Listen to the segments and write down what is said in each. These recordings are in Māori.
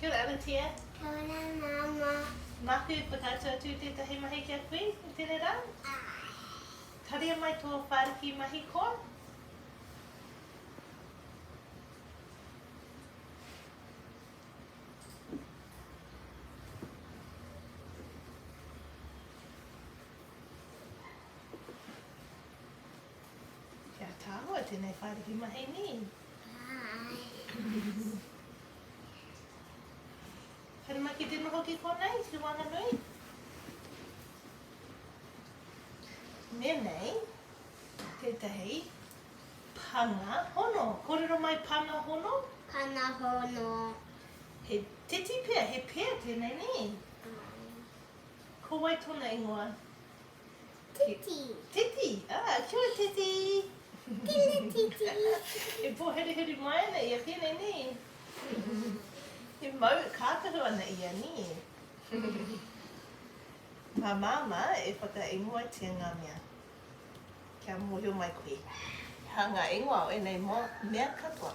Kia ora ana tia. Kia ora mama. Maku whakātua atu tētahi mahi kia koe i tēnei rā. Taria mai tō whāriki mahi koa. Kia tāua tēnei whāriki mahi ni. Hara maki te noho ki konei, te wanganui. Mēnei, tētahi pangahono. Kōrero mai pangahono? Pangahono. He titi pēr, he pēr tēnei ni. Ko wai tōna ingoa? Titi. Titi, kia ora titi. Tila titi. E pōheri mai ana ia pēnei ni. He mau kākahu ana ia ni. Mā māma e whakaingoa tia ngā mea. Kia mōhio mai koe. Ha ngā ingoa o enei mea katoa.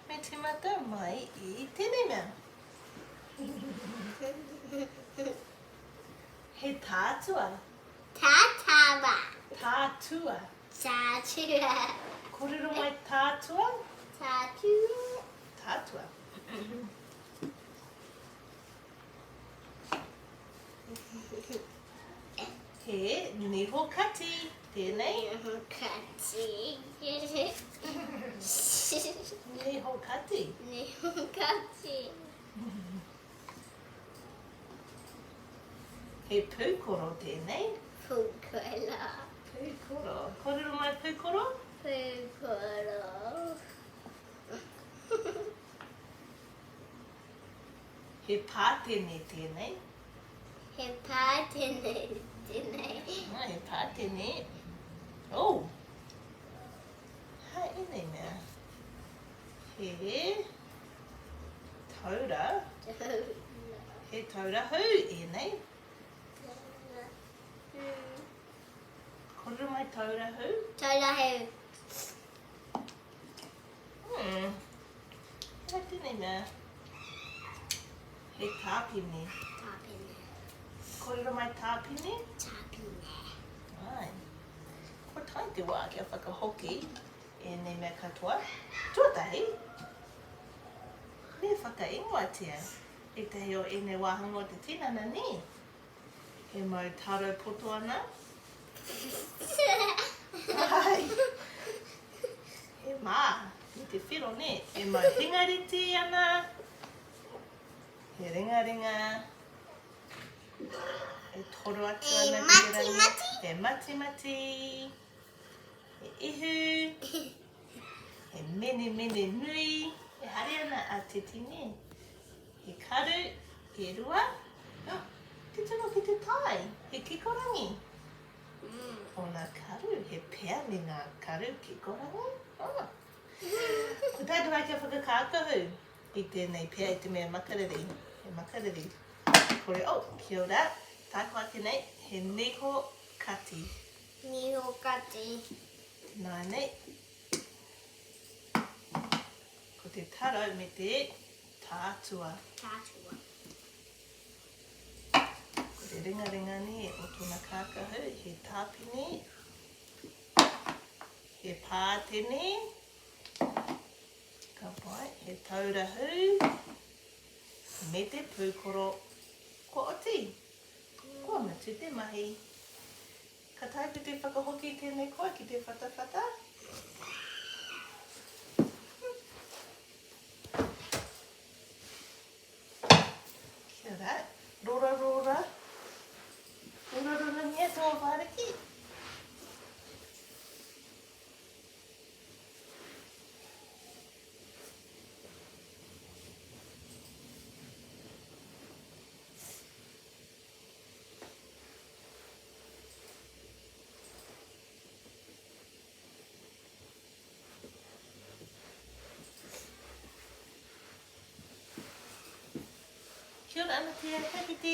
Me te mata mai I tēnei mea. He tātua. Tātawa. Tātua. Tātua. Kōrero mai tātua? Tātua. Tātua. He niho kati, tēnei. Niho kati. Niho kati. Niho kati. He pūkoro tēnei. Pūkoro. Pūkoro. Kōrero mai pūkoro? Pūkoro. He pātene tēnei. He pātene tēnei. He pātene. Oh! Ha enei mea. He taura. He taura hau enei. Kōrero mai taura hau? Taura hau. Ha tēnei mea. He tāpine. Tāpine. Kōrero mai tāpine? Tāpine. Ai. Kotahi te wā kia whakahoki e nei mea katoa. Tuatahi. Me whakaingoa tia. E tehi o e nei wāhanga o te tinana ni. He mau taro poto ana. Ai. He mā. I te whiro ne. He mau hingariti ana. He ringa. He toro atu ana. Mati. He mati. He ihu. He mene nui. He hari ana a te tine. He karu. He rua. Te tino ki te tai. He kikorangi. O ngā karu. He pēr me ngā karu kikorangi. Ko tātou ai kia whakakākahu. I tēnei pēr I te mea makariri. He makariri. Kore, kia ora. Tāko ake nei. He niho kati. Niho kati. Nā nei. Ko te taro me te tātua. Tātua. Ko te ringa ni o tōna kākahu. He tāpine. He pātene. Ka pai. He taurahu. Me te pūkoro. Ko oti. Kua matu te mahi. Ka taipu te whakahoki tēnei koe ki te whatawhata. Kia ora. Rora. Rora ngia tō whāriki. Kia ora ana tia, ka kite.